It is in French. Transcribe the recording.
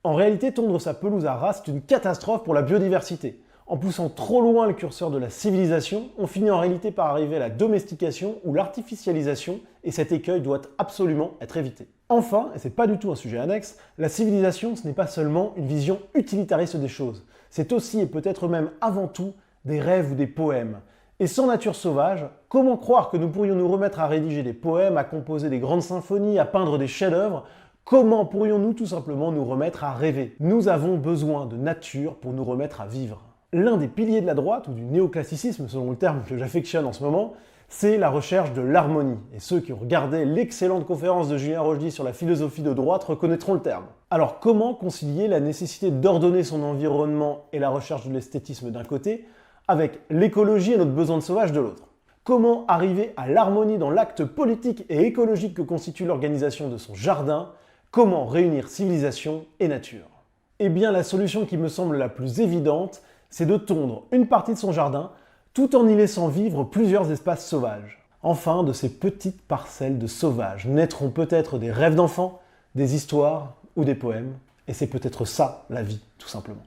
En réalité, tondre sa pelouse à ras, c'est une catastrophe pour la biodiversité. En poussant trop loin le curseur de la civilisation, on finit en réalité par arriver à la domestication ou l'artificialisation, et cet écueil doit absolument être évité. Enfin, et c'est pas du tout un sujet annexe, la civilisation ce n'est pas seulement une vision utilitariste des choses, c'est aussi et peut-être même avant tout des rêves ou des poèmes. Et sans nature sauvage, comment croire que nous pourrions nous remettre à rédiger des poèmes, à composer des grandes symphonies, à peindre des chefs-d'œuvre? Comment pourrions-nous tout simplement nous remettre à rêver? Nous avons besoin de nature pour nous remettre à vivre. L'un des piliers de la droite, ou du néoclassicisme selon le terme que j'affectionne en ce moment, c'est la recherche de l'harmonie. Et ceux qui ont regardé l'excellente conférence de Julien Rochdy sur la philosophie de droite reconnaîtront le terme. Alors comment concilier la nécessité d'ordonner son environnement et la recherche de l'esthétisme d'un côté, avec l'écologie et notre besoin de sauvage de l'autre? Comment arriver à l'harmonie dans l'acte politique et écologique que constitue l'organisation de son jardin? Comment réunir civilisation et nature? Eh bien, la solution qui me semble la plus évidente, c'est de tondre une partie de son jardin, tout en y laissant vivre plusieurs espaces sauvages. Enfin, de ces petites parcelles de sauvages naîtront peut-être des rêves d'enfants, des histoires ou des poèmes, et c'est peut-être ça, la vie, tout simplement.